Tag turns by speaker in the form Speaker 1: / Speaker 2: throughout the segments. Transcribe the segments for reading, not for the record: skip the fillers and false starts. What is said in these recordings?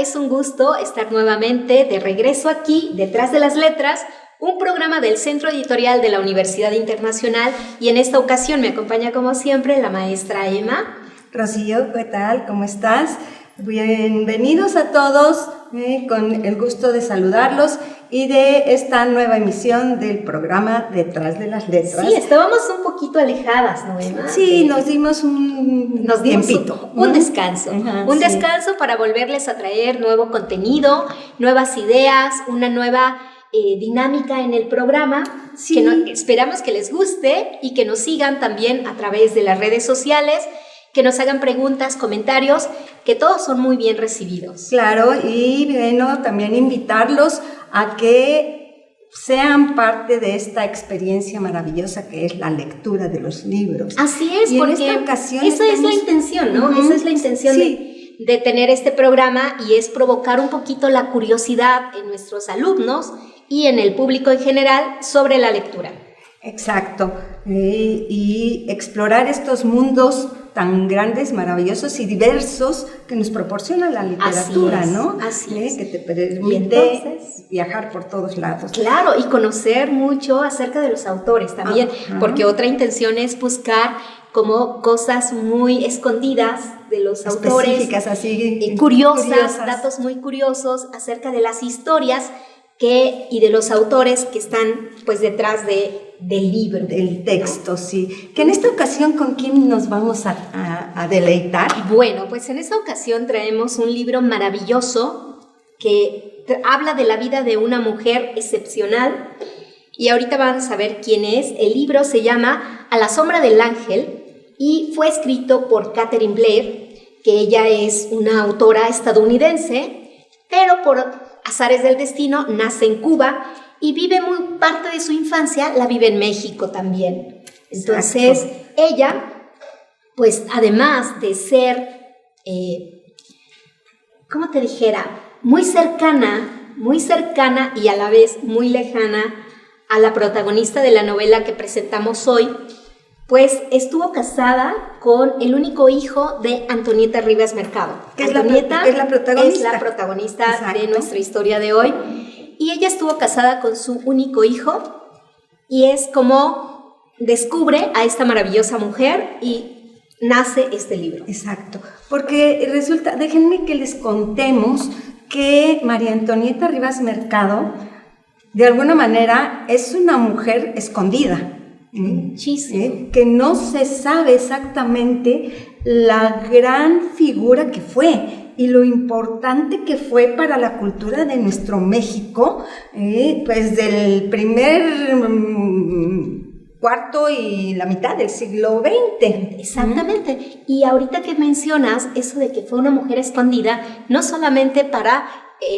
Speaker 1: Es un gusto estar nuevamente de regreso aquí, detrás de las letras, un programa del Centro Editorial de la Universidad Internacional, y en esta ocasión me acompaña como siempre la maestra Emma.
Speaker 2: Rocío, ¿qué tal? ¿Cómo estás? Bienvenidos a todos, con el gusto de saludarlos y de esta nueva emisión del programa Detrás de las Letras.
Speaker 1: Sí, estábamos un poquito alejadas, ¿no, Emma?
Speaker 2: Sí, nos dimos un tiempito.
Speaker 1: Un descanso. Un descanso para volverles a traer nuevo contenido, nuevas ideas, una nueva dinámica en el programa,
Speaker 2: sí.
Speaker 1: Que esperamos que les guste y que nos sigan también a través de las redes sociales, que nos hagan preguntas, comentarios, que todos son muy bien recibidos.
Speaker 2: Claro, y bueno, también invitarlos a que sean parte de esta experiencia maravillosa que es la lectura de los libros.
Speaker 1: Así es,
Speaker 2: y
Speaker 1: porque
Speaker 2: en esta ocasión
Speaker 1: esa es la intención, ¿no? Esa es la intención de tener este programa, y es provocar un poquito la curiosidad en nuestros alumnos y en el público en general sobre la lectura.
Speaker 2: Exacto, y explorar estos mundos tan grandes, maravillosos y diversos que nos proporciona la literatura, ¿no?
Speaker 1: Así es.
Speaker 2: Que te permite viajar por todos lados.
Speaker 1: Claro, y conocer mucho acerca de los autores también, porque otra intención es buscar como cosas muy escondidas de los autores.
Speaker 2: Específicas, así.
Speaker 1: Curiosas, datos muy curiosos acerca de las historias y de los autores que están pues detrás del libro.
Speaker 2: Del texto, sí. Que en esta ocasión, ¿con quién nos vamos a deleitar?
Speaker 1: Bueno, pues en esta ocasión traemos un libro maravilloso que habla de la vida de una mujer excepcional, y ahorita vamos a ver quién es. El libro se llama A la sombra del ángel y fue escrito por Catherine Blair, que ella es una autora estadounidense, pero por azares del destino nace en Cuba y vive muy parte de su infancia, la vive en México también. Entonces, ella, pues además de ser, ¿cómo te dijera? Muy cercana y a la vez muy lejana a la protagonista de la novela que presentamos hoy, pues estuvo casada con el único hijo de Antonieta Rivas Mercado. Antonieta
Speaker 2: es la protagonista.
Speaker 1: Es la protagonista de nuestra historia de hoy. Y ella estuvo casada con su único hijo, y es como descubre a esta maravillosa mujer y nace este libro.
Speaker 2: Exacto, porque resulta, déjenme que les contemos que María Antonieta Rivas Mercado, de alguna manera, es una mujer escondida.
Speaker 1: Muchísimo.
Speaker 2: Que no se sabe exactamente la gran figura que fue y lo importante que fue para la cultura de nuestro México, pues del primer cuarto y la mitad del siglo XX.
Speaker 1: Exactamente. Y ahorita que mencionas eso de que fue una mujer escondida, no solamente para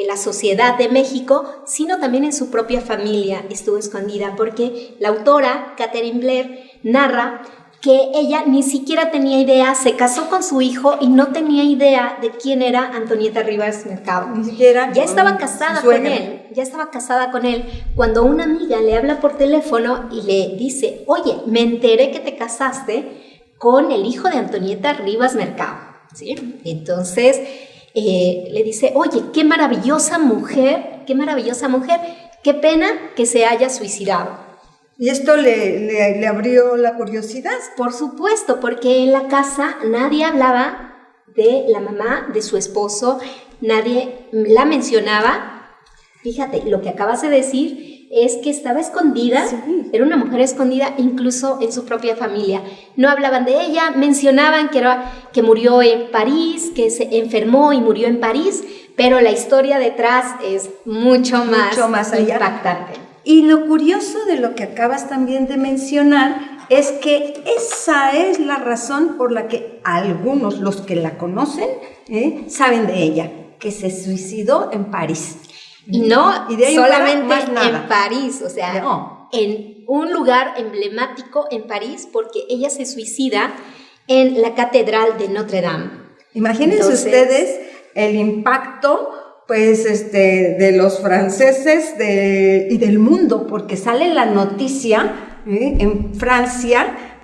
Speaker 1: la sociedad de México, sino también en su propia familia estuvo escondida, porque la autora Catherine Blair narra que ella ni siquiera tenía idea, se casó con su hijo y no tenía idea de quién era Antonieta Rivas Mercado.
Speaker 2: Ni siquiera.
Speaker 1: Ya estaba casada con él, cuando una amiga le habla por teléfono y le dice: oye, me enteré que te casaste con el hijo de Antonieta Rivas Mercado, ¿sí? Entonces le dice: oye, qué maravillosa mujer, qué pena que se haya suicidado.
Speaker 2: ¿Y esto le abrió la curiosidad?
Speaker 1: Por supuesto, porque en la casa nadie hablaba de la mamá, de su esposo, nadie la mencionaba. Fíjate, lo que acabas de decir es que estaba escondida, era una mujer escondida incluso en su propia familia. No hablaban de ella, mencionaban que murió en París, que se enfermó y murió en París, pero la historia detrás es mucho más
Speaker 2: allá.
Speaker 1: Impactante.
Speaker 2: Y lo curioso de lo que acabas también de mencionar es que esa es la razón por la que algunos, los que la conocen, saben de ella, que se suicidó en París.
Speaker 1: Y no
Speaker 2: y de ahí
Speaker 1: solamente
Speaker 2: en
Speaker 1: París, o sea, en un lugar emblemático en París, porque ella se suicida en la Catedral de Notre Dame.
Speaker 2: Imagínense ustedes el impacto, pues, de los franceses y del mundo, porque sale la noticia en Francia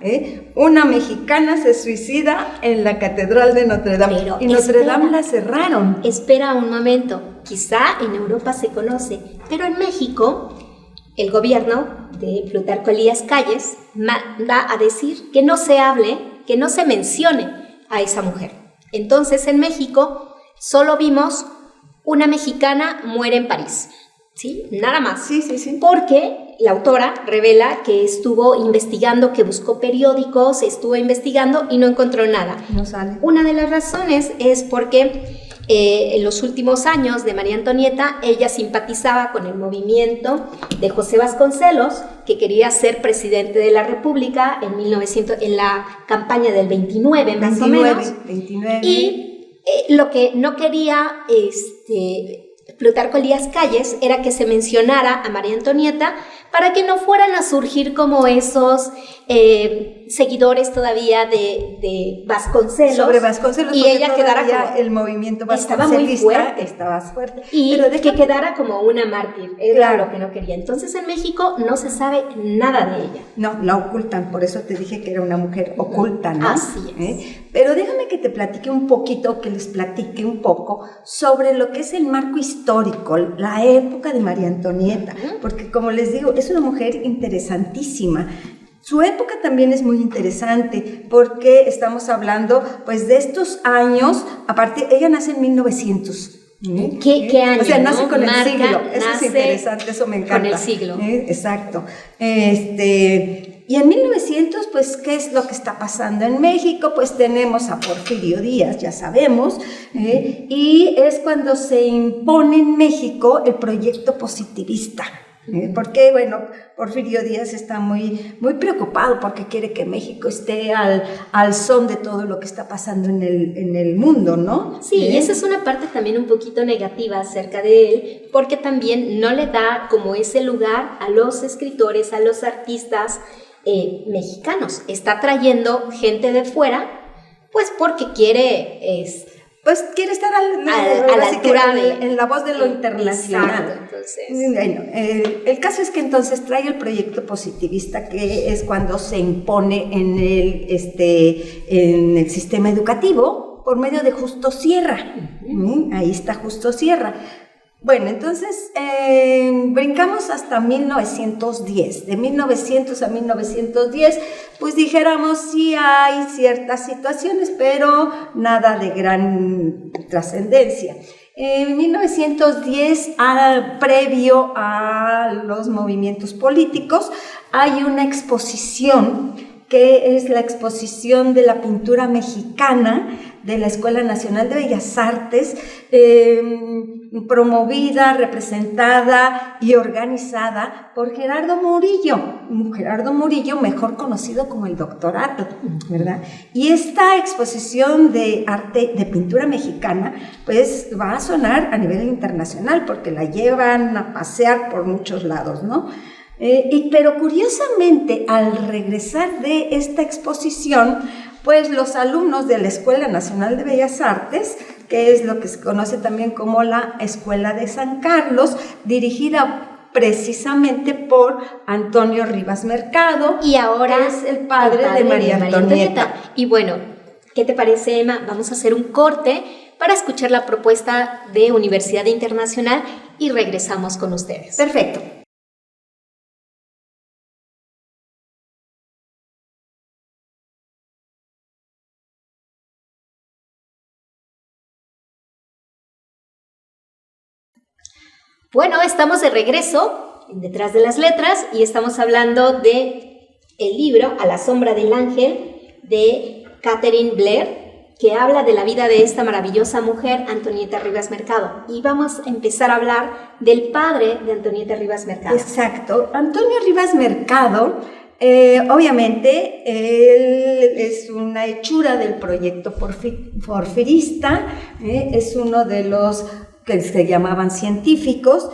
Speaker 2: Una mexicana se suicida en la Catedral de Notre Dame.
Speaker 1: Pero
Speaker 2: y Notre Dame la cerraron.
Speaker 1: Espera un momento. Quizá en Europa se conoce, pero en México el gobierno de Plutarco Elías Calles manda a decir que no se hable, que no se mencione a esa mujer. Entonces en México solo vimos una mexicana muere en París, ¿sí? Nada más.
Speaker 2: Sí, sí, sí.
Speaker 1: Porque la autora revela que estuvo investigando, que buscó periódicos, estuvo investigando y no encontró nada.
Speaker 2: No sale.
Speaker 1: Una de las razones es porque en los últimos años de María Antonieta, ella simpatizaba con el movimiento de José Vasconcelos, que quería ser presidente de la República en la campaña del 29, más o menos.
Speaker 2: 29.
Speaker 1: Y lo que no quería Plutarco Elías Calles era que se mencionara a María Antonieta para que no fueran a surgir como esos seguidores todavía de Vasconcelos.
Speaker 2: Sobre Vasconcelos,
Speaker 1: y ella quedara como,
Speaker 2: el movimiento
Speaker 1: vasconcelista
Speaker 2: estaba fuerte.
Speaker 1: Y
Speaker 2: pero
Speaker 1: que quedara como una mártir, era
Speaker 2: claro
Speaker 1: lo que no quería. Entonces en México no se sabe nada de ella.
Speaker 2: No, la ocultan, por eso te dije que era una mujer oculta, ¿no?
Speaker 1: Así es.
Speaker 2: Pero déjame que te platique un poquito, que les platique un poco sobre lo que es el marco histórico, la época de María Antonieta, porque como les digo, es una mujer interesantísima. Su época también es muy interesante porque estamos hablando pues de estos años, aparte, ella nace en 1900.
Speaker 1: ¿Qué año?
Speaker 2: O sea, nace con el
Speaker 1: Marca,
Speaker 2: siglo. Eso es
Speaker 1: nace
Speaker 2: interesante, eso me encanta.
Speaker 1: Con el siglo.
Speaker 2: Exacto. Y en 1900, pues, ¿qué es lo que está pasando en México? Pues tenemos a Porfirio Díaz, ya sabemos, y es cuando se impone en México el proyecto positivista. Porque, bueno, Porfirio Díaz está muy, muy preocupado porque quiere que México esté al son de todo lo que está pasando en el mundo, ¿no?
Speaker 1: Sí, y esa es una parte también un poquito negativa acerca de él, porque también no le da como ese lugar a los escritores, a los artistas mexicanos. Está trayendo gente de fuera, pues porque quiere...
Speaker 2: Pues quiere estar a la altura en la voz de lo internacional.
Speaker 1: Exacto, entonces.
Speaker 2: Bueno, el caso es que entonces trae el proyecto positivista, que es cuando se impone en el sistema educativo por medio de Justo Sierra. Ahí está Justo Sierra. Bueno, entonces brincamos hasta 1910. De 1900 a 1910, pues dijéramos sí hay ciertas situaciones, pero nada de gran trascendencia. En 1910, previo a los movimientos políticos, hay una exposición que es la exposición de la pintura mexicana de la Escuela Nacional de Bellas Artes, promovida, representada y organizada por Gerardo Murillo, mejor conocido como el Doctorato, ¿verdad? Y esta exposición de arte, de pintura mexicana, pues va a sonar a nivel internacional porque la llevan a pasear por muchos lados, ¿no? Pero curiosamente, al regresar de esta exposición, pues los alumnos de la Escuela Nacional de Bellas Artes, que es lo que se conoce también como la Escuela de San Carlos, dirigida precisamente por Antonio Rivas Mercado,
Speaker 1: y ahora
Speaker 2: es el padre de María Antonieta.
Speaker 1: Y bueno, ¿qué te parece, Emma? Vamos a hacer un corte para escuchar la propuesta de Universidad Internacional y regresamos con ustedes.
Speaker 2: Perfecto.
Speaker 1: Bueno, estamos de regreso en Detrás de las Letras y estamos hablando de el libro A la sombra del ángel de Catherine Blair, que habla de la vida de esta maravillosa mujer, Antonieta Rivas Mercado. Y vamos a empezar a hablar del padre de Antonieta Rivas Mercado.
Speaker 2: Exacto. Antonio Rivas Mercado, obviamente, él es una hechura del proyecto porfirista, es uno de los que se llamaban científicos,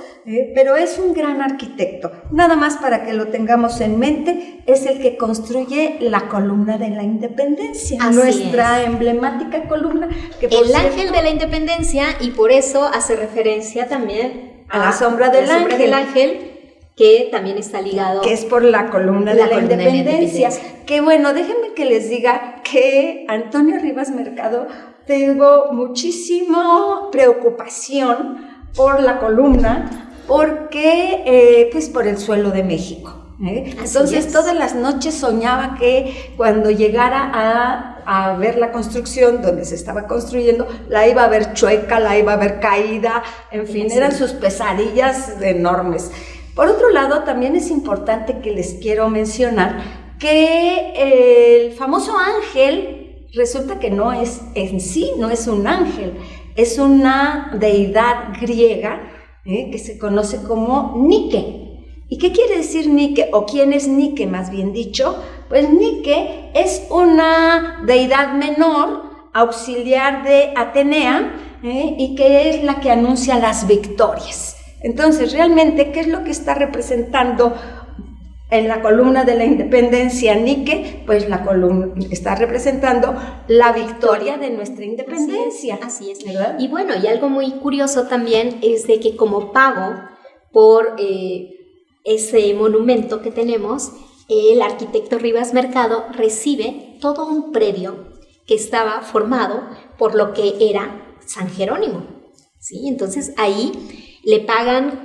Speaker 2: pero es un gran arquitecto. Nada más para que lo tengamos en mente, es el que construye la columna de la Independencia,
Speaker 1: Así
Speaker 2: nuestra emblemática columna. Que
Speaker 1: el ángel de la Independencia, y por eso hace referencia también
Speaker 2: a la sombra del ángel.
Speaker 1: que también está ligado...
Speaker 2: Que es por la columna de la independencia. Que bueno, déjenme que les diga que Antonio Rivas Mercado tuvo muchísima preocupación por la columna, porque pues por el suelo de México. Entonces todas las noches soñaba que cuando llegara a ver la construcción donde se estaba construyendo, la iba a ver chueca, la iba a ver caída, en fin, eran sus pesadillas enormes. Por otro lado, también es importante que les quiero mencionar que el famoso ángel resulta que no es en sí, no es un ángel, es una deidad griega que se conoce como Nike. ¿Y qué quiere decir Nike? ¿O quién es Nike, más bien dicho? Pues Nike es una deidad menor, auxiliar de Atenea, y que es la que anuncia las victorias. Entonces, realmente, ¿qué es lo que está representando en la columna de la independencia Nike? Pues la columna está representando la victoria de nuestra independencia.
Speaker 1: Así es. ¿Verdad? Y bueno, y algo muy curioso también es de que como pago por ese monumento que tenemos, el arquitecto Rivas Mercado recibe todo un predio que estaba formado por lo que era San Jerónimo, ¿sí? Entonces ahí le pagan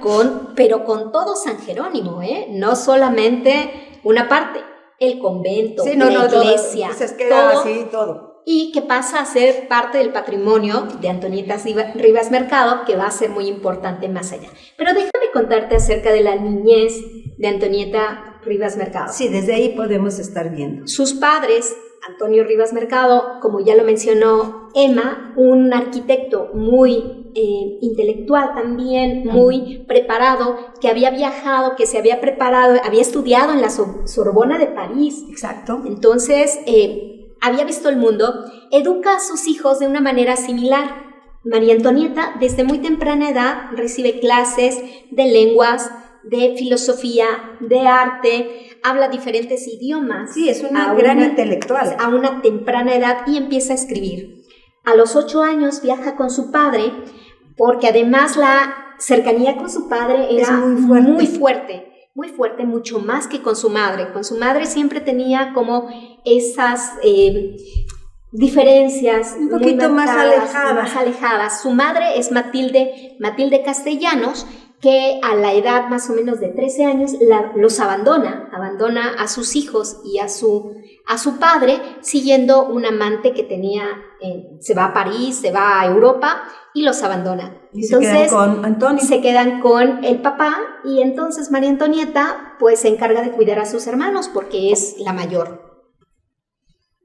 Speaker 1: pero con todo San Jerónimo, no solamente una parte, el convento, la iglesia,
Speaker 2: todo, pues queda así todo.
Speaker 1: Y que pasa a ser parte del patrimonio de Antonieta Rivas Mercado, que va a ser muy importante más allá. Pero déjame contarte acerca de la niñez de Antonieta Rivas Mercado.
Speaker 2: Sí, desde ahí podemos estar viendo.
Speaker 1: Sus padres, Antonio Rivas Mercado, como ya lo mencionó Emma, un arquitecto muy intelectual también, muy preparado, que había viajado, que se había preparado, había estudiado en la Sorbona de París.
Speaker 2: Exacto.
Speaker 1: Entonces, había visto el mundo, educa a sus hijos de una manera similar. María Antonieta, desde muy temprana edad, recibe clases de lenguas, de filosofía, de arte, habla diferentes idiomas.
Speaker 2: Sí, es una gran intelectual.
Speaker 1: A una temprana edad y empieza a escribir. A los 8 años viaja con su padre, porque además la cercanía con su padre era muy fuerte, mucho más que con su madre. Con su madre siempre tenía como esas diferencias
Speaker 2: un poquito
Speaker 1: más
Speaker 2: alejadas.
Speaker 1: Su madre es Matilde Castellanos, que a la edad más o menos de 13 años los abandona a sus hijos y a su padre, siguiendo un amante que tenía, se va a París, se va a Europa y los abandona.
Speaker 2: Y entonces
Speaker 1: se quedan con el papá, y entonces María Antonieta pues se encarga de cuidar a sus hermanos porque es la mayor.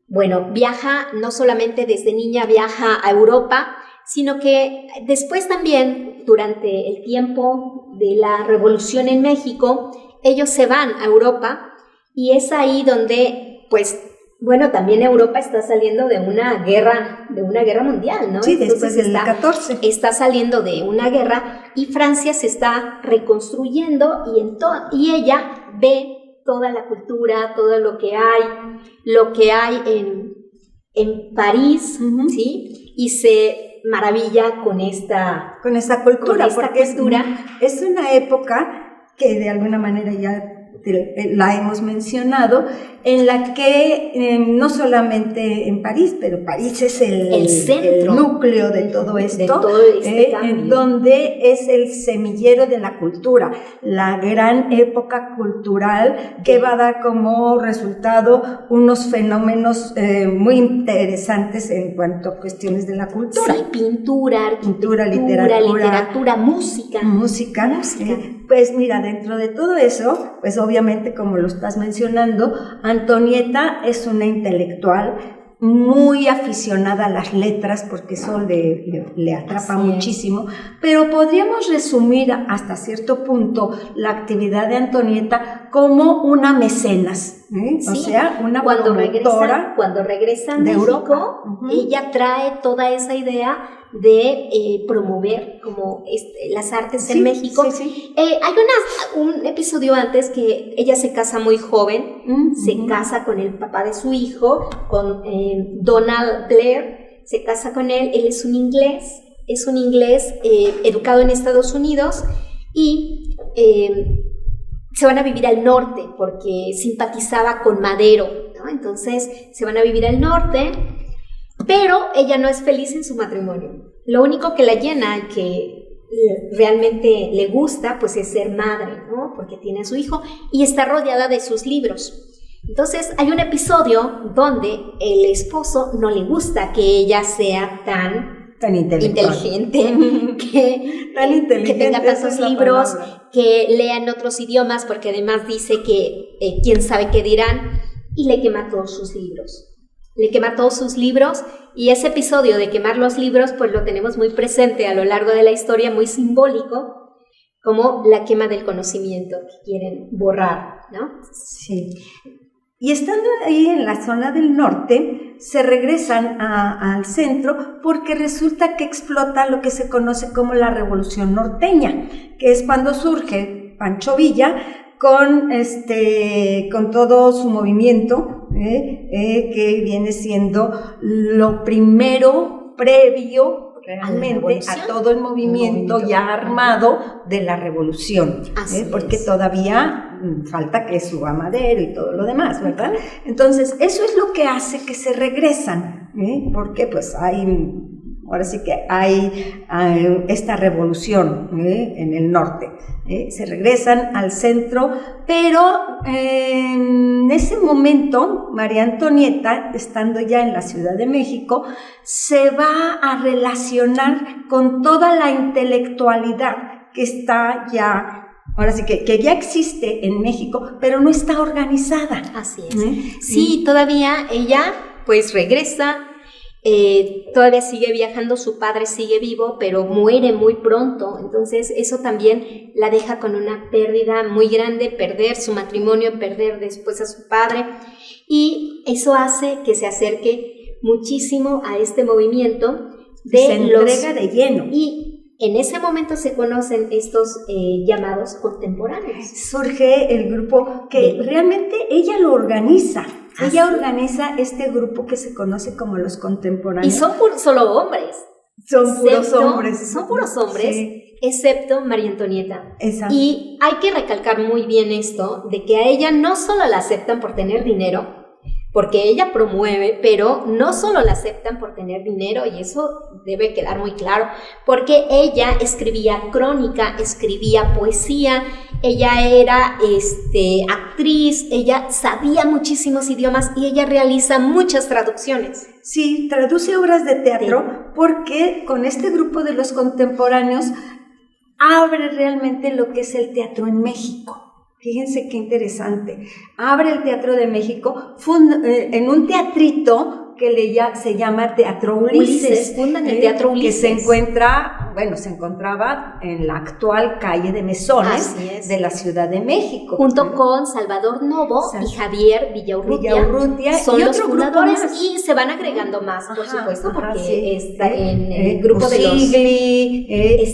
Speaker 1: Bueno, viaja, no solamente desde niña viaja a Europa, sino que después también, durante el tiempo de la Revolución en México, ellos se van a Europa, y es ahí donde, pues, bueno, también Europa está saliendo de una guerra mundial, ¿no?
Speaker 2: Sí, después del 14.
Speaker 1: Está saliendo de una guerra, y Francia se está reconstruyendo, y ella ve toda la cultura, todo lo que hay en París, ¿sí? Y se maravilla con esta cultura.
Speaker 2: Es una época que de alguna manera ya la hemos mencionado, en la que no solamente en París, pero París es el centro, el núcleo de todo esto,
Speaker 1: de todo este cambio,
Speaker 2: en donde es el semillero de la cultura, la gran época cultural que va a dar como resultado unos fenómenos muy interesantes en cuanto a cuestiones de la cultura.
Speaker 1: Sí, pintura, arquitectura,
Speaker 2: literatura,
Speaker 1: música.
Speaker 2: Pues mira, dentro de todo eso, pues obviamente, como lo estás mencionando, Antonieta es una intelectual muy aficionada a las letras, porque eso le atrapa muchísimo, pero podríamos resumir hasta cierto punto la actividad de Antonieta como una mecenas,
Speaker 1: Sí.
Speaker 2: O sea, una
Speaker 1: cuando regresa a México,
Speaker 2: Europa,
Speaker 1: ella trae toda esa idea de promover como las artes en México.
Speaker 2: Sí.
Speaker 1: Hay un episodio antes que ella se casa muy joven, se casa con el papá de su hijo, con Donald Blair, se casa con él es un inglés educado en Estados Unidos, y se van a vivir al norte porque simpatizaba con Madero, ¿no? Entonces se van a vivir al norte, pero ella no es feliz en su matrimonio. Lo único que la llena, que realmente le gusta, pues es ser madre, ¿no? Porque tiene a su hijo y está rodeada de sus libros. Entonces hay un episodio donde el esposo no le gusta que ella sea tan inteligente, que tenga tantos libros, que lea en otros idiomas, porque además dice que quién sabe qué dirán, y le quema todos sus libros. Le quema todos sus libros, y ese episodio de quemar los libros pues lo tenemos muy presente a lo largo de la historia, muy simbólico, como la quema del conocimiento que quieren borrar, ¿no?
Speaker 2: Sí. Y estando ahí en la zona del norte, se regresan al centro porque resulta que explota lo que se conoce como la Revolución Norteña, que es cuando surge Pancho Villa con todo su movimiento, que viene siendo lo primero previo realmente a todo el movimiento ya armado de la revolución, porque todavía falta que suba Madero y todo lo demás, ¿verdad? Entonces, eso es lo que hace que se regresan, porque pues ahora sí que hay esta revolución en el norte. Se regresan al centro, pero en ese momento María Antonieta, estando ya en la Ciudad de México, se va a relacionar con toda la intelectualidad que está ya, ahora sí que ya existe en México, pero no está organizada.
Speaker 1: Así es. Sí, todavía ella pues regresa. Todavía sigue viajando, su padre sigue vivo, pero muere muy pronto, entonces eso también la deja con una pérdida muy grande, perder su matrimonio, perder después a su padre, y eso hace que se acerque muchísimo a este movimiento
Speaker 2: se entrega de lleno.
Speaker 1: Y en ese momento se conocen estos llamados contemporáneos.
Speaker 2: Surge el grupo que realmente ella lo organiza. Ella organiza este grupo que se conoce como los contemporáneos.
Speaker 1: Y son solo hombres.
Speaker 2: Son puros hombres.
Speaker 1: Son puros hombres, sí. Excepto María Antonieta.
Speaker 2: Exacto.
Speaker 1: Y hay que recalcar muy bien esto, de que a ella no solo la aceptan por tener dinero, porque ella promueve, pero no solo la aceptan por tener dinero, y eso debe quedar muy claro, porque ella escribía crónica, escribía poesía, ella era actriz, ella sabía muchísimos idiomas y ella realiza muchas traducciones.
Speaker 2: Sí, traduce obras de teatro, porque con este grupo de los contemporáneos abre realmente lo que es el teatro en México. Fíjense qué interesante. Abre el Teatro de México en un teatrito que se llama Teatro Ulises.
Speaker 1: Fundan el Teatro Ulises.
Speaker 2: Que se encontraba en la actual calle de Mesones de la Ciudad de México.
Speaker 1: Junto con Salvador Novo y Javier Villaurrutia son los fundadores, y se van agregando más, por supuesto, porque está en el grupo de los...
Speaker 2: Y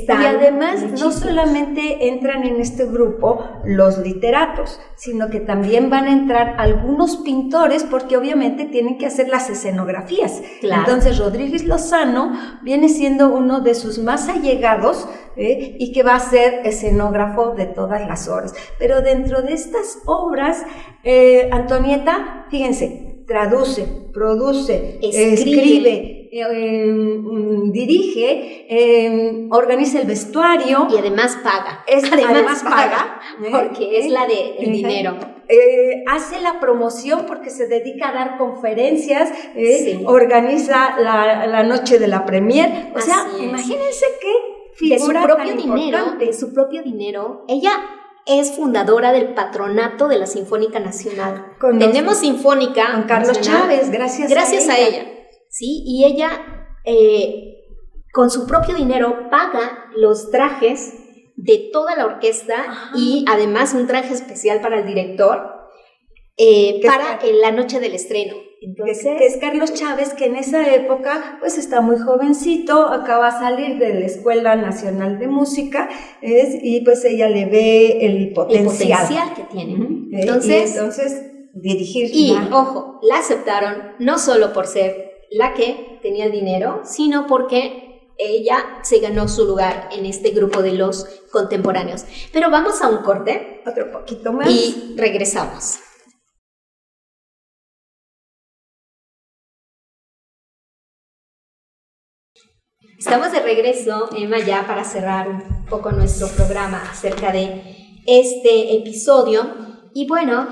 Speaker 2: además no solamente entran en este grupo los literatos, sino que también van a entrar algunos pintores, porque obviamente tienen que hacer las escenografías. Claro. Entonces Rodríguez Lozano viene siendo uno de sus más allegados, y que va a ser escenógrafo de todas las obras. Pero dentro de estas obras, Antonieta, fíjense, traduce, produce, escribe, dirige, organiza el vestuario.
Speaker 1: Y además paga.
Speaker 2: Además paga.
Speaker 1: Porque es la del dinero.
Speaker 2: Hace la promoción porque se dedica a dar conferencias, organiza la noche de la premier. O sea, imagínense qué figura
Speaker 1: de su propio dinero, ella es fundadora del patronato de la Sinfónica Nacional. Tenemos Sinfónica
Speaker 2: con Carlos Chávez, gracias a ella.
Speaker 1: Sí, y ella con su propio dinero paga los trajes de toda la orquesta. Ajá. Y además un traje especial para el director para la noche del estreno. Entonces,
Speaker 2: que es Carlos Chávez, que en esa época pues está muy jovencito, acaba de salir de la Escuela Nacional de Música, y pues ella le ve el potencial
Speaker 1: que tiene.
Speaker 2: Entonces dirigir.
Speaker 1: Y ojo, la aceptaron no solo por ser la que tenía el dinero, sino porque ella se ganó su lugar en este grupo de los contemporáneos. Pero vamos a un corte.
Speaker 2: Otro poquito más.
Speaker 1: Y regresamos. Estamos de regreso, Emma, ya para cerrar un poco nuestro programa acerca de este episodio. Y bueno,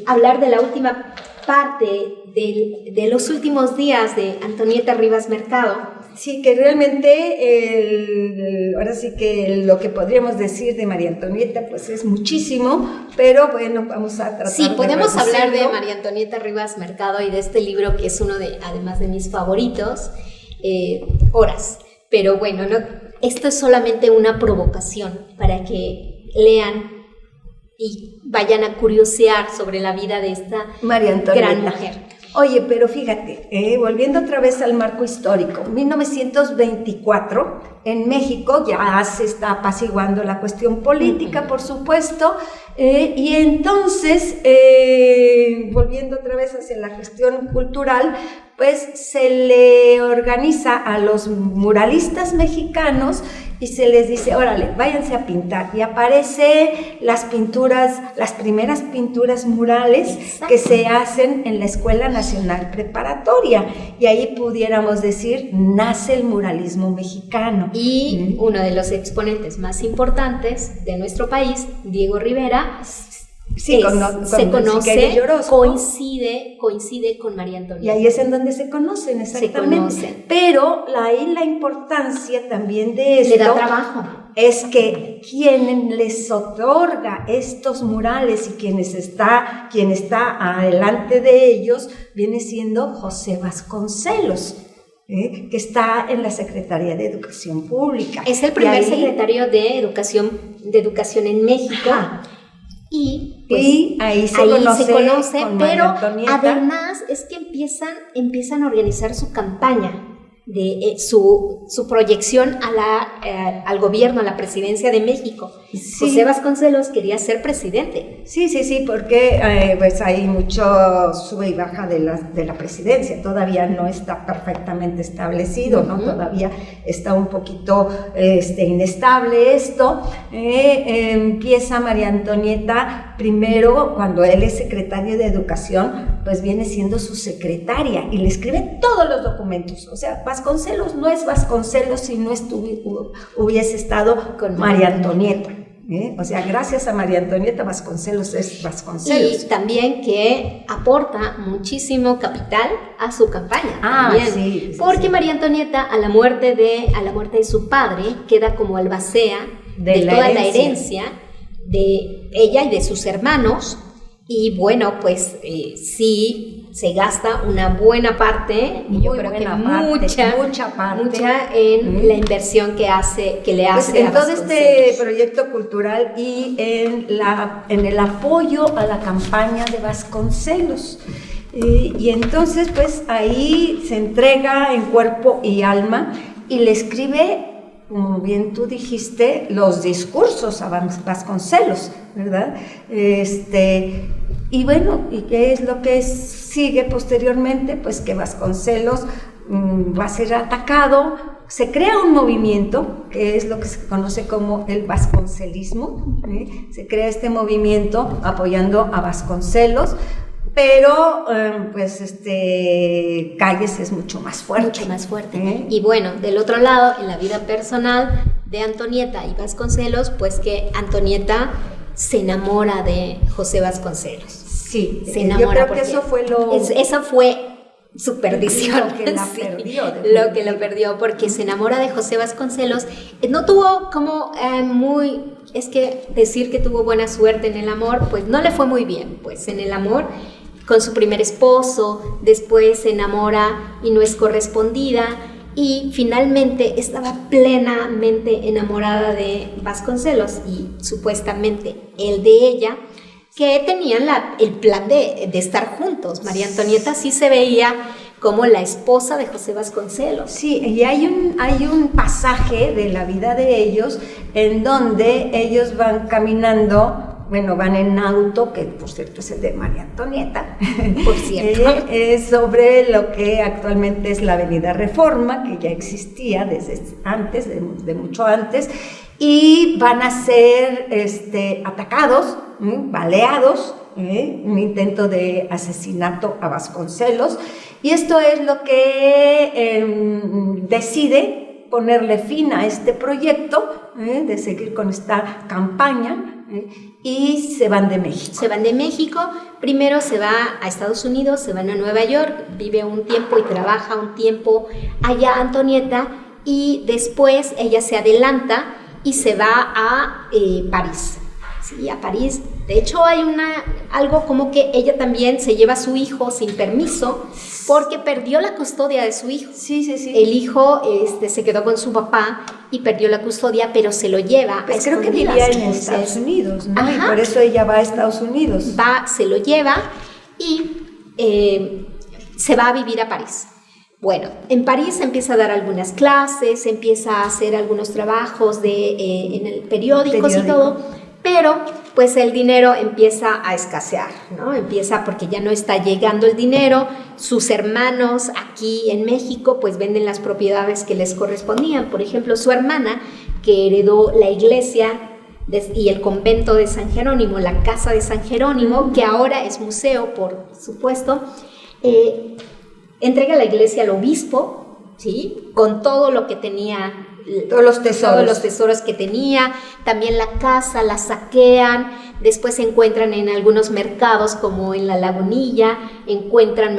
Speaker 1: hablar de la última parte de los últimos días de Antonieta Rivas Mercado.
Speaker 2: Sí, que realmente, ahora sí que lo que podríamos decir de María Antonieta, pues es muchísimo, pero bueno, vamos a tratar
Speaker 1: Sí, podemos
Speaker 2: de
Speaker 1: hablar de María Antonieta Rivas Mercado y de este libro que es uno de, además de mis favoritos, horas. Pero bueno, no, esto es solamente una provocación para que lean y vayan a curiosear sobre la vida de esta
Speaker 2: María Antonieta,
Speaker 1: gran mujer.
Speaker 2: Oye, pero fíjate, volviendo otra vez al marco histórico, 1924, en México ya se está apaciguando la cuestión política, por supuesto, y entonces, volviendo otra vez hacia la cuestión cultural, pues se le organiza a los muralistas mexicanos y se les dice, órale, váyanse a pintar. Y aparece las primeras pinturas murales. Exacto. Que se hacen en la Escuela Nacional Preparatoria. Y ahí pudiéramos decir, nace el muralismo mexicano.
Speaker 1: Y uno de los exponentes más importantes de nuestro país, Diego Rivera,
Speaker 2: sí,
Speaker 1: se conoce, coincide con María Antonieta.
Speaker 2: Y ahí es en donde se conocen, exactamente. Se conocen. Pero ahí la importancia también de esto...
Speaker 1: Le da trabajo.
Speaker 2: Es que quien les otorga estos murales y quien está adelante de ellos viene siendo José Vasconcelos. Que está en la Secretaría de Educación Pública.
Speaker 1: Es el primer secretario de Educación en México. Ajá. Y
Speaker 2: ahí se conoce
Speaker 1: pero además es que empiezan a organizar su campaña de su proyección al gobierno, a la presidencia de México. Sí. José Vasconcelos quería ser presidente.
Speaker 2: Sí, porque pues hay mucho sube y baja de la presidencia, todavía no está perfectamente establecido, ¿no? Todavía está un poquito inestable esto. Empieza María Antonieta primero, cuando él es secretario de Educación, pues viene siendo su secretaria y le escribe todos los documentos. O sea, Vasconcelos no es Vasconcelos si no hubiese estado con María Antonieta. O sea, gracias a María Antonieta, Vasconcelos es Vasconcelos.
Speaker 1: Y también que aporta muchísimo capital a su campaña.
Speaker 2: Sí.
Speaker 1: Porque María Antonieta, a la muerte de su padre, queda como albacea de toda la herencia de ella y de sus hermanos. Y bueno, pues sí, se gasta una buena parte, y yo creo que mucha en la inversión que le hace
Speaker 2: pues en todo este proyecto cultural y en el apoyo a la campaña de Vasconcelos. Y entonces, pues ahí se entrega en cuerpo y alma y le escribe, como bien tú dijiste, los discursos a Vasconcelos, ¿verdad? Y bueno, ¿y qué es lo que sigue posteriormente? Pues que Vasconcelos va a ser atacado, se crea un movimiento, que es lo que se conoce como el vasconcelismo, se crea este movimiento apoyando a Vasconcelos, pero Calles es mucho más fuerte.
Speaker 1: Mucho más fuerte. Y bueno, del otro lado, en la vida personal de Antonieta y Vasconcelos, pues que Antonieta se enamora de José Vasconcelos.
Speaker 2: Sí,
Speaker 1: se enamora.
Speaker 2: Yo creo que eso fue
Speaker 1: esa fue su perdición.
Speaker 2: Lo que la perdió.
Speaker 1: Lo que la perdió, porque se enamora de José Vasconcelos. No tuvo como es que decir que tuvo buena suerte en el amor, pues no le fue muy bien, pues en el amor con su primer esposo, después se enamora y no es correspondida, y finalmente estaba plenamente enamorada de Vasconcelos y supuestamente él de ella, que tenían el plan de estar juntos. María Antonieta sí se veía como la esposa de José Vasconcelos.
Speaker 2: Sí, y hay un pasaje de la vida de ellos en donde ellos van caminando bueno, van en auto, que por cierto es el de María Antonieta,
Speaker 1: por cierto,
Speaker 2: sobre lo que actualmente es la Avenida Reforma, que ya existía desde antes, de mucho antes, y van a ser atacados, baleados, un intento de asesinato a Vasconcelos, y esto es lo que decide ponerle fin a este proyecto, de seguir con esta campaña, y se van de México.
Speaker 1: Se van de México, primero se va a Estados Unidos, se van a Nueva York, vive un tiempo y trabaja un tiempo allá Antonieta, y después ella se adelanta y se va a París. Sí, a París. De hecho, hay algo como que ella también se lleva a su hijo sin permiso porque perdió la custodia de su hijo.
Speaker 2: Sí.
Speaker 1: El hijo se quedó con su papá y perdió la custodia, pero se lo lleva
Speaker 2: pues
Speaker 1: a
Speaker 2: creo que vivía en Estados Unidos, ¿no? Y por eso ella va a Estados Unidos.
Speaker 1: Se lo lleva y se va a vivir a París. Bueno, en París empieza a dar algunas clases, empieza a hacer algunos trabajos en el periódicos y todo. Pero pues el dinero empieza a escasear, ¿no? Empieza porque ya no está llegando el dinero, sus hermanos aquí en México pues venden las propiedades que les correspondían. Por ejemplo, su hermana, que heredó la iglesia y el convento de San Jerónimo, la casa de San Jerónimo, que ahora es museo, por supuesto, entrega la iglesia al obispo, ¿sí? Con todo lo que tenía,
Speaker 2: todos los
Speaker 1: tesoros que tenía, también la casa la saquean, después se encuentran en algunos mercados como en La Lagunilla, encuentran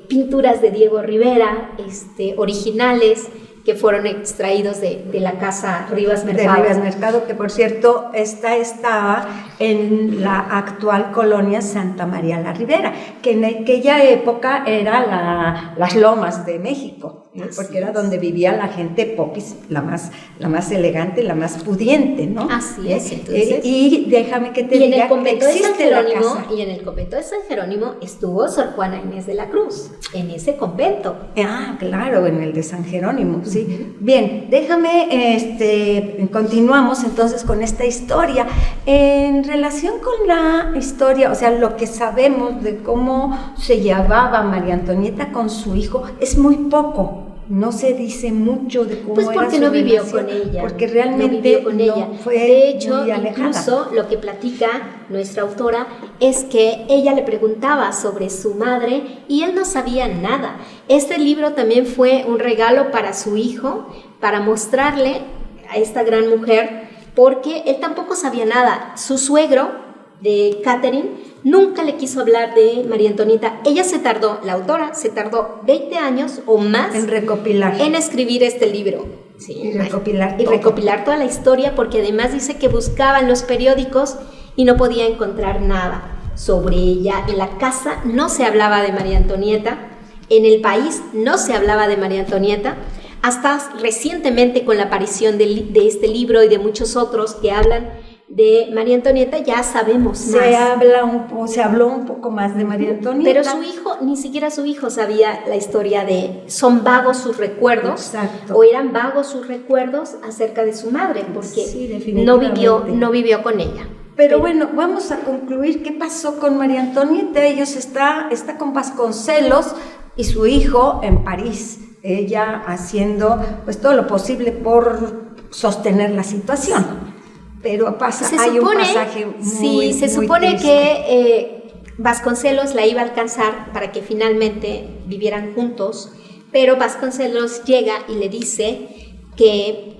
Speaker 1: pinturas de Diego Rivera, originales, que fueron extraídos de la casa Rivas Mercado.
Speaker 2: De Rivas Mercado, que por cierto, estaba en la actual colonia Santa María la Ribera, que en aquella época era las Lomas de México, ¿no? Porque era donde vivía la gente popis, la más elegante, la más pudiente, ¿no?
Speaker 1: Así es, entonces.
Speaker 2: Y déjame que te diga que existe la casa.
Speaker 1: Y en el convento de San Jerónimo estuvo Sor Juana Inés de la Cruz, en ese convento.
Speaker 2: Ah, claro, en el de San Jerónimo. Sí. Bien, déjame, continuamos entonces con esta historia. En relación con la historia, o sea, lo que sabemos de cómo se llevaba María Antonieta con su hijo es muy poco. No se dice mucho de cómo
Speaker 1: pues
Speaker 2: era
Speaker 1: porque
Speaker 2: su
Speaker 1: no vivió
Speaker 2: relación,
Speaker 1: con ella.
Speaker 2: porque realmente
Speaker 1: no vivió con ella.
Speaker 2: Fue
Speaker 1: de hecho,
Speaker 2: muy alejada.
Speaker 1: Incluso lo que platica nuestra autora es que ella le preguntaba sobre su madre y él no sabía nada. Este libro también fue un regalo para su hijo, para mostrarle a esta gran mujer, porque él tampoco sabía nada. Su suegro, de Catherine, nunca le quiso hablar de María Antonieta. Ella la autora se tardó 20 años o más
Speaker 2: en recopilar,
Speaker 1: en escribir este libro. Sí,
Speaker 2: y recopilar
Speaker 1: toda la historia, porque además dice que buscaba en los periódicos y no podía encontrar nada sobre ella. En la casa no se hablaba de María Antonieta, en el país no se hablaba de María Antonieta, hasta recientemente con la aparición de este libro y de muchos otros que hablan de María Antonieta ya sabemos más.
Speaker 2: Se habló un poco más de María Antonieta.
Speaker 1: Pero su hijo, ni siquiera su hijo sabía la historia son vagos sus recuerdos.
Speaker 2: Exacto.
Speaker 1: O eran vagos sus recuerdos acerca de su madre, porque
Speaker 2: sí,
Speaker 1: no vivió con ella.
Speaker 2: Pero bueno, vamos a concluir qué pasó con María Antonieta. Ellos está con Vasconcelos y su hijo en París. Ella haciendo pues todo lo posible por sostener la situación. Pero un pasaje muy se supone
Speaker 1: triste. Que Vasconcelos la iba a alcanzar para que finalmente vivieran juntos, pero Vasconcelos llega y le dice que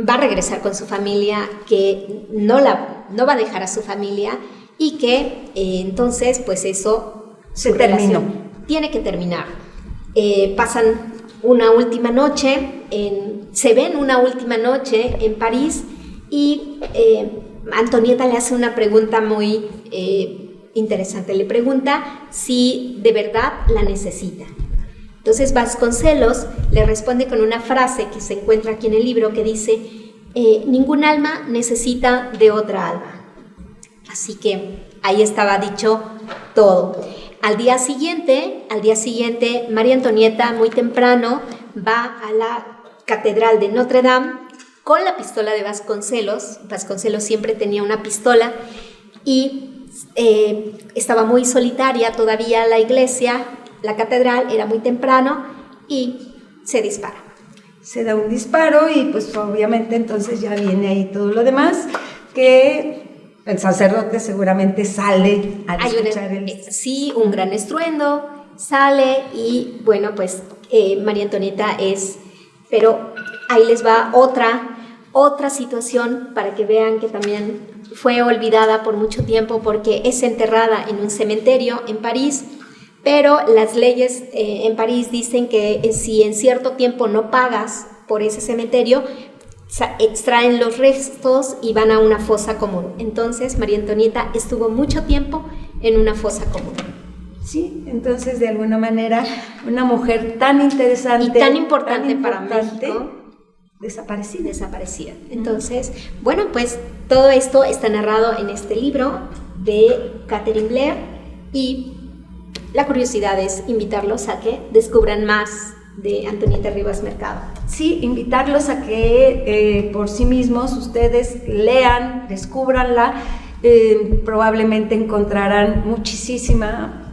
Speaker 1: va a regresar con su familia, que no va a dejar a su familia y que entonces pues eso
Speaker 2: se terminó.
Speaker 1: Tiene que terminar. Pasan una última noche, se ven una última noche en París. Y Antonieta le hace una pregunta muy interesante. Le pregunta si de verdad la necesita. Entonces Vasconcelos le responde con una frase que se encuentra aquí en el libro que dice: ningún alma necesita de otra alma. Así que ahí estaba dicho todo. Al día siguiente, María Antonieta muy temprano va a la Catedral de Notre Dame con la pistola de Vasconcelos. Vasconcelos siempre tenía una pistola y estaba muy solitaria todavía la iglesia, la catedral, era muy temprano y se dispara.
Speaker 2: Se da un disparo y pues obviamente entonces ya viene ahí todo lo demás, que el sacerdote seguramente sale al escuchar
Speaker 1: sí, un gran estruendo, sale y bueno, pues María Antonieta pero ahí les va otra situación para que vean que también fue olvidada por mucho tiempo, porque es enterrada en un cementerio en París, pero las leyes en París dicen que si en cierto tiempo no pagas por ese cementerio, extraen los restos y van a una fosa común. Entonces María Antonieta estuvo mucho tiempo en una fosa común.
Speaker 2: Sí, entonces de alguna manera una mujer tan interesante
Speaker 1: y tan importante para México,
Speaker 2: desaparecida.
Speaker 1: Entonces, bueno, pues todo esto está narrado en este libro de Catherine Blair y la curiosidad es invitarlos a que descubran más de Antonieta Rivas Mercado.
Speaker 2: Sí, invitarlos a que por sí mismos ustedes lean, descúbranla, probablemente encontrarán muchísimas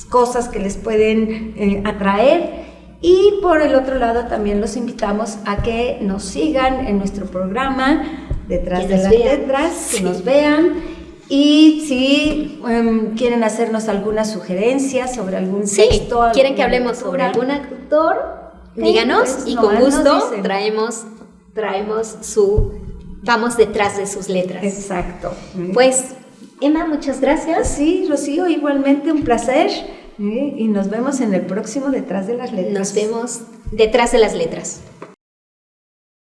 Speaker 2: cosas que les pueden atraer. Y por el otro lado también los invitamos a que nos sigan en nuestro programa Detrás de las Letras, que nos vean, y si quieren hacernos alguna sugerencia sobre algún texto,
Speaker 1: quieren que hablemos sobre algún autor, díganos, pues, y con gusto traemos vamos detrás de sus letras.
Speaker 2: Exacto.
Speaker 1: Pues Emma, muchas gracias.
Speaker 2: Sí, Rocío, igualmente un placer. Y nos vemos en el próximo Detrás de las Letras.
Speaker 1: Nos vemos detrás de las letras.